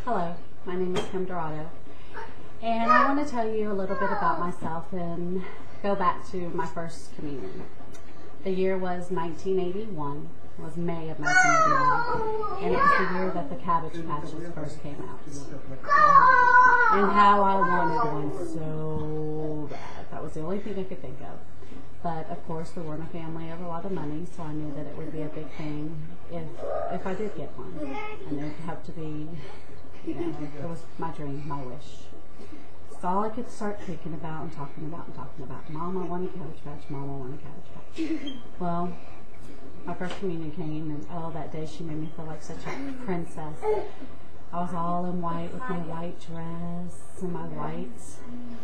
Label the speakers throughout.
Speaker 1: Hello, my name is Dorado, and I want to tell you a little bit about myself and go back to my first communion. The year was 1981. It was May of 1981, and it was the year that the Cabbage Patches first came out. And how I wanted one so bad. That was the only thing I could think of. But of course, we weren't a family of a lot of money, so I knew that it would be a big thing if I did get one. And it would have to be, it was my dream, my wish. It's all I could start thinking about and talking about. Mom, I want a Cabbage Patch. Mom, I want a Cabbage Patch. Well, my first communion came, and that day she made me feel like such a princess. I was all in white with my white dress and my white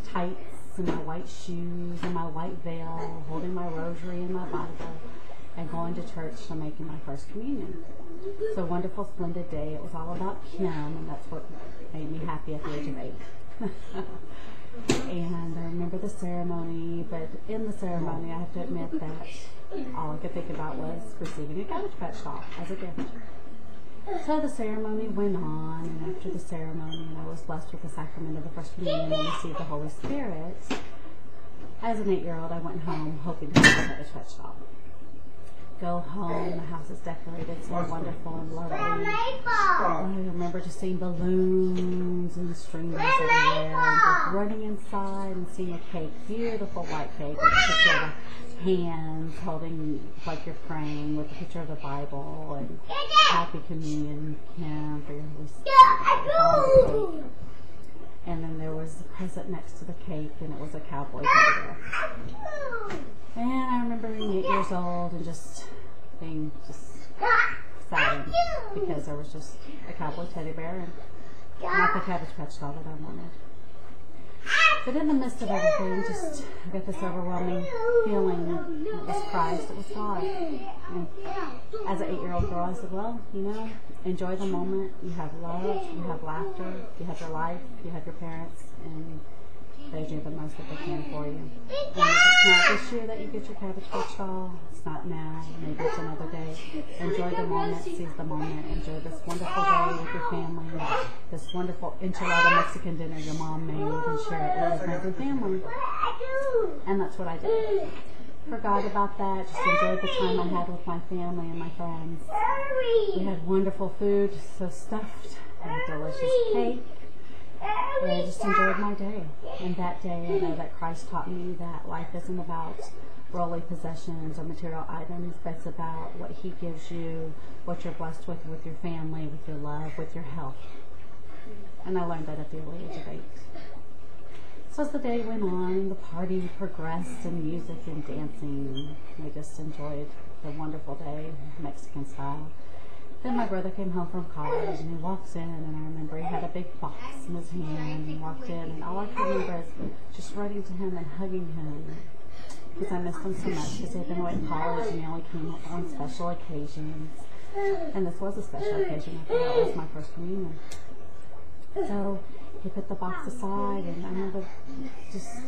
Speaker 1: tights and my white shoes and my white veil, holding my rosary and my Bible, and going to church and making my first communion. It's a wonderful, splendid day. It was all about Kim, and that's what made me happy at the age of 8. And I remember the ceremony, but in the ceremony, I have to admit that all I could think about was receiving a Cabbage Patch doll as a gift. So the ceremony went on, and after the ceremony, I was blessed with the sacrament of the First Communion and received the Holy Spirit. As an 8-year-old, I went home hoping to have a Cabbage Patch doll. Go home, the house is decorated so wonderful and lovely. I remember just seeing balloons and streamers everywhere, and just running inside and seeing a cake, beautiful white cake with a picture of hands holding like you're praying, with a picture of the Bible and Happy Communion, Kim, for your Holy Spirit. And then there was a present next to the cake, and it was a cowboy teddy bear. And I remember being 8 years old and just being saddened because there was just a cowboy teddy bear and not the Cabbage Patch doll that I wanted. But in the midst of everything, I got this overwhelming feeling. It was Christ, it was God. And as an 8-year-old girl, I said, well, enjoy the moment. You have love, you have laughter, you have your life, you have your parents, and they do the most that they can for you. And if it's not this year that you get your Cabbage Patch doll, it's not now, maybe it's another day. Enjoy the moment, seize the moment, enjoy this wonderful day with your family, this wonderful enchilada Mexican dinner your mom made, and share it with your family. And that's what I did. Forgot about that, just enjoyed the time I had with my family and my friends. We had wonderful food, so stuffed, and a delicious cake. And I just enjoyed my day. And that day, I know that Christ taught me that life isn't about worldly possessions or material items, but it's about what He gives you, what you're blessed with your family, with your love, with your health. And I learned that at the early age of 8. So as the day went on, the party progressed in music and dancing. We just enjoyed the wonderful day, Mexican style. Then my brother came home from college, and he walks in, and I remember he had a big box in his hand, and he walked in, and all I can remember is just running to him and hugging him, because I missed him so much, because he had been away in college, and he only came on special occasions, and this was a special occasion. I thought it was my first communion. So he put the box aside, and I remember just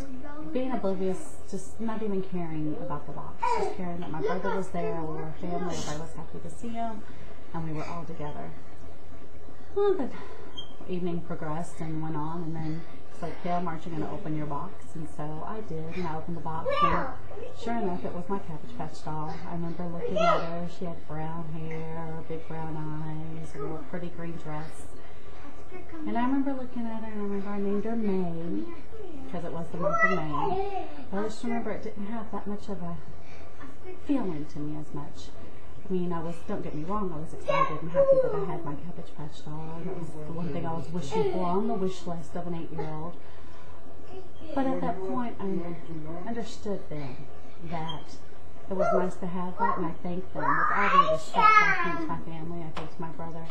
Speaker 1: being oblivious, just not even caring about the box, just caring that my brother was there, we were a family, everybody was happy to see him, and we were all together. Well, the evening progressed and went on, and then it's like, Kim, aren't you going to open your box? And so I did, and I opened the box, and sure enough, it was my Cabbage Patch doll. I remember looking at her. She had brown hair, big brown eyes, a little pretty green dress. And I remember looking at her, and I remember I named her May, because it was the month of May. But I just remember it didn't have that much of a feeling to me as much. I mean, don't get me wrong, I was excited and happy that I had my Cabbage Patch doll. It was the one thing I was wishing for on the wish list of an 8-year-old. But at that point, I understood then that it was nice to have that, and I thanked them with all due respect. I thanked my family, I thanked my brother.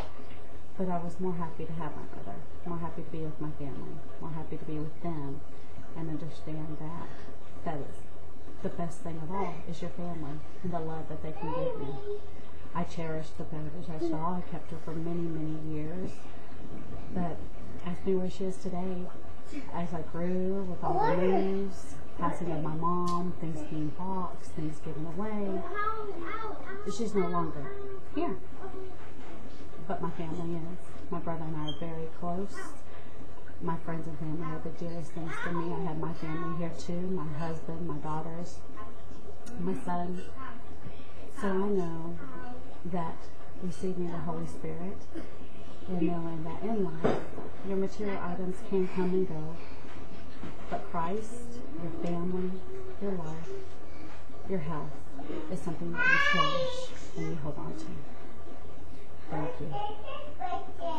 Speaker 1: But I was more happy to have my brother, more happy to be with my family, more happy to be with them, and understand that is the best thing of all is your family and the love that they can give you. I cherished the Cabbage Patch doll. I kept her for many, many years. But ask me where she is today. As I grew with all the moves, passing of my mom, things being boxed, things given away, she's no longer here. but my family is. My brother and I are very close. My friends and family are the dearest things to me. I have my family here too, my husband, my daughters, my son. So I know that receiving the Holy Spirit and knowing that in life, your material items can come and go, but Christ, your family, your life, your health is something that you cherish and you hold on to. Thank you.